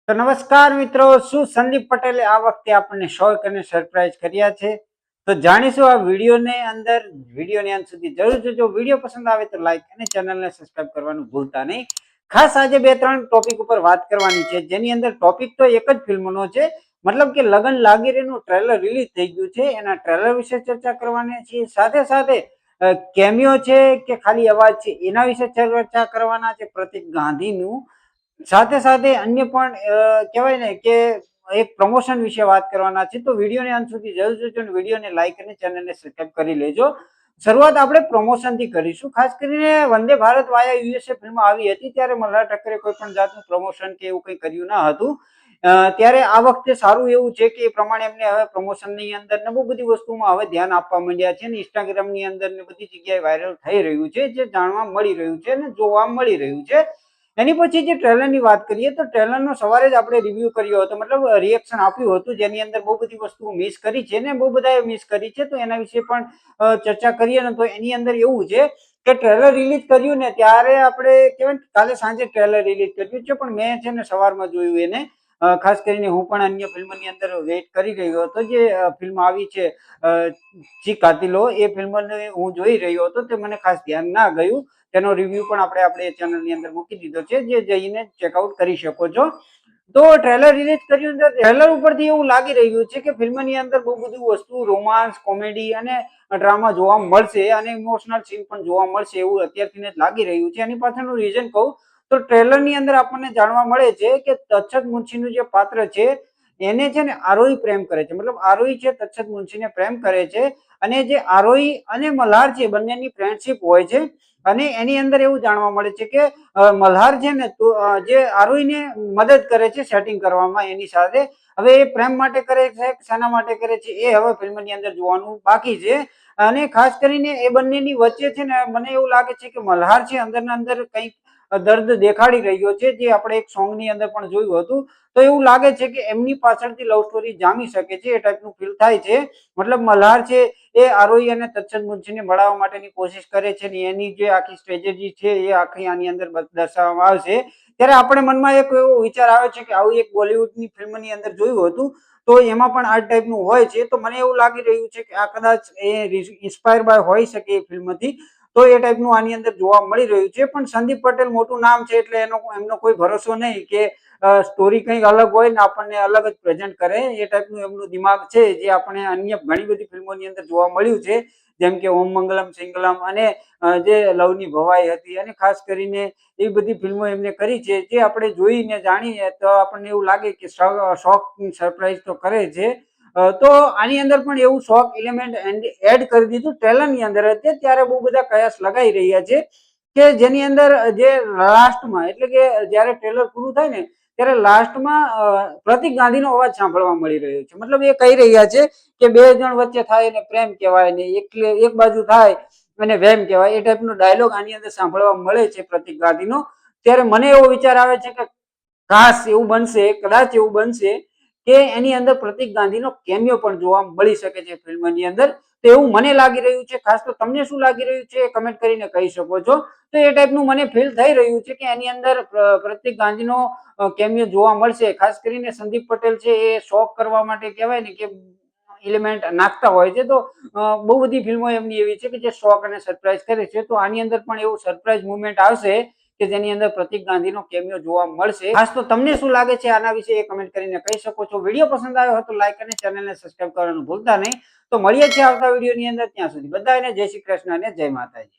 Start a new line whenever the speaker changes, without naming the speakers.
તો નમસ્કાર મિત્રો, શું સંદીપ પટેલે આ વખતે આપણને શોક અને સરપ્રાઈઝ કર્યા છે? તો જાણીશું આ વિડીયોની અંત સુધી જરૂર જોજો. વિડીયો પસંદ આવે તો લાઈક અને ચેનલને સબસ્ક્રાઇબ કરવાનું ભૂલતા નહીં. ખાસ આજે બે ત્રણ ટોપિક ઉપર વાત કરવાની છે, જેની અંદર ટોપિક તો એક જ ફિલ્મનો છે, મતલબ કે લગન લાગી રેનું ટ્રેલર રિલીઝ થઈ ગયું છે. એના ટ્રેલર વિશે ચર્ચા કરવાની છે. સાથે સાથે કેમિયો છે કે ખાલી અવાજ છે એના વિશે ચર્ચા કરવાના છે, પ્રતિક ગાંધીનું. સાથે સાથે અન્ય પણ કહેવાય ને કે એક પ્રમોશન વિશે વાત કરવાના છે. તો વિડીયોને અંત સુધી જરૂર જોજો અને વિડીયોને લાઈક અને ચેનલને સબસ્ક્રાઇબ કરી લેજો. શરૂઆત આપણે પ્રમોશનથી કરીશું. ખાસ કરીને વંદે ભારત વાયા યુએસએ ફિલ્મ આવી હતી ત્યારે મલ્હાર ઠક્કરે કોઈ પણ જાતનું પ્રમોશન કે એવું કંઈ કર્યું ન હતું. ત્યારે આ વખતે સારું એવું છે કે એ પ્રમાણે એમને હવે પ્રમોશનની અંદર ને બહુ બધી વસ્તુમાં હવે ધ્યાન આપવા માંડ્યા છે. ઇન્સ્ટાગ્રામની અંદર ને બધી જગ્યાએ વાયરલ થઈ રહ્યું છે, જે જાણવા મળી રહ્યું છે અને જોવા મળી રહ્યું છે. એની પછી જે ટ્રેલરની વાત કરીએ તો ટ્રેલરનો સવારે જ આપણે રિવ્યુ કર્યો હતો, મતલબ રિએક્શન આપ્યું હતું, જેની અંદર બહુ બધી વસ્તુઓ મિસ કરી છે ને બહુ બધાએ મિસ કરી છે. તો એના વિશે પણ ચર્ચા કરીએ ને તો એની અંદર એવું છે કે ટ્રેલર રિલીઝ કર્યું ને ત્યારે આપણે કહેવાય કાલે સાંજે ટ્રેલર રિલીઝ કર્યું છે, પણ મેં છે ને સવારમાં જોયું એને. ખાસ કરીને હું પણ અન્ય ફિલ્મની અંદર વેઇટ કરી રહ્યો હતો. જે ફિલ્મ આવી છે ચી કાતિલો, એ ફિલ્મને હું જોઈ રહ્યો હતો, તે મને ખાસ ધ્યાન ના ગયું. તેનો રિવ્યુ પણ આપણે ચેનલની અંદર મૂકી દીધો છે, જે જઈને ચેકઆઉટ કરી શકો છો. તો ટ્રેલર રિલીઝ કર્યું છે, ટ્રેલર ઉપરથી એવું લાગી રહ્યું છે કે ફિલ્મની અંદર બહુ બધું વસ્તુ રોમાંસ, કોમેડી અને ડ્રામા જોવા મળશે અને ઇમોશનલ સીન પણ જોવા મળશે એવું અત્યારથી જ લાગી રહ્યું છે. એની પાછળનું રીઝન કહું તો ટ્રેલરની અંદર આપણને જાણવા મળે છે કે તચ્છદ મુનશીનું જે પાત્ર છે એને છે ને આરોહી પ્રેમ કરે છે, મતલબ આરોહી છે તચ્છદ મુનશીને પ્રેમ કરે છે. અને જે આરોહી અને મલ્હાર છે બંનેની ફ્રેન્ડશિપ હોય છે. અને એની અંદર એવું જાણવા મળે છે કે મલ્હાર છે ને તો જે આરોહીને મદદ કરે છે સેટિંગ કરવામાં એની સાથે. હવે એ પ્રેમ માટે કરે છે, શાના માટે કરે છે, એ હવે ફિલ્મની અંદર જોવાનું બાકી છે. અને ખાસ કરીને એ બંનેની વચ્ચે છે ને મને એવું લાગે છે કે મલ્હાર છે અંદરના અંદર કંઈક દર્દ દેખાડી રહ્યો છે, જે આપણે એક સોંગની અંદર પણ જોયું હતું. તો એવું લાગે છે કે એમની પાછળથી લવ સ્ટોરી જામી શકે છે, એ ટાઈપનું ફીલ થાય છે. મતલબ મલ્હાર છે એ આરોહી અને તચ્છદ મુનશીને મળવા માટેની કોશિશ કરે છે ને એની જે આખી સ્ટ્રેટેજી છે એ આખી આની અંદર દર્શાવવામાં આવશે. ત્યારે આપણે મનમાં એક એવો વિચાર આવે છે કે આવું એક બોલિવૂડની ફિલ્મની અંદર જોયું હતું, તો એમાં પણ આ ટાઈપનું હોય છે. તો મને એવું લાગી રહ્યું છે કે આ કદાચ એ ઇન્સ્પાયર બાય હોઈ શકે એ ફિલ્મથી. તો એ ટાઈપનું આની અંદર જોવા મળી રહ્યું છે. પણ સંદીપ પટેલ મોટું નામ છે એટલે એમનો કોઈ ભરોસો નહીં કે સ્ટોરી કંઈક અલગ હોય ને આપણને અલગ જ પ્રેઝન્ટ કરે, એ ટાઈપનું એમનું દિમાગ છે, જે આપણે અન્ય ઘણી બધી ફિલ્મોની અંદર જોવા મળ્યું છે, જેમ કે ઓમ મંગલમ સિંગલમ અને જે લવની ભવાઈ હતી અને ખાસ કરીને એ બધી ફિલ્મો એમને કરી છે, જે આપણે જોઈને જાણીએ તો આપણને એવું લાગે કે શોક સરપ્રાઈઝ તો કરે છે. તો આની અંદર પણ એવું શોક એલિમેન્ટ એડ કરી દીધું ટ્રેલરની અંદર હતી. ત્યારે બહુ બધા કયાસ લગાઈ રહ્યા છે કે જેની અંદર જે લાસ્ટમાં એટલે કે જ્યારે ટ્રેલર પૂરું થાય ને ત્યારે લાસ્ટમાં પ્રતિક ગાંધીનો અવાજ સાંભળવા મળી રહ્યો છે. મતલબ એ કહી રહ્યા છે કે બે જણ વચ્ચે થાય ને પ્રેમ કહેવાય ને એક બાજુ થાય અને વેમ કહેવાય, એ ટાઈપનો ડાયલોગ આની અંદર સાંભળવા મળે છે પ્રતિક ગાંધીનો. ત્યારે મને એવો વિચાર આવે છે કે કાશ એવું બનશે, કદાચ એવું બનશે કે એની અંદર પ્રતિક ગાંધીનો કેમિયો પણ જોવા મળી શકે છે ફિલ્મની અંદર. તો એવું મને લાગી રહ્યું છે. ખાસ તો તમને શું લાગી રહ્યું છે એ કમેન્ટ કરીને કહી શકો છો. તો એ ટાઈપનું મને ફીલ થઈ રહ્યું છે કે એની અંદર પ્રતિક ગાંધીનો કેમિયો જોવા મળશે. ખાસ કરીને સંદીપ પટેલ છે એ શોક કરવા માટે કહેવાય ને કે એલિમેન્ટ નાખતા હોય છે. તો બહુ બધી ફિલ્મો એમની એવી છે કે જે શોક અને સરપ્રાઈઝ કરે છે. તો આની અંદર પણ એવું સરપ્રાઈઝ મુવમેન્ટ આવશે કે જેની અંદર પ્રતિક ગાંધીનો કેમિયો જોવા મળશે. ખાસ તો તમને શું લાગે છે આના વિશે એ કમેન્ટ કરીને કહી શકો છો. વિડીયો પસંદ આવ્યો હોય તો લાઈક અને ચેનલને સબસ્ક્રાઇબ કરવાનું ભૂલતા નહીં. તો મળીએ છીએ આવતા વિડીયોની અંદર. ત્યાં સુધી બધાને જય શ્રી કૃષ્ણ અને જય માતાજી.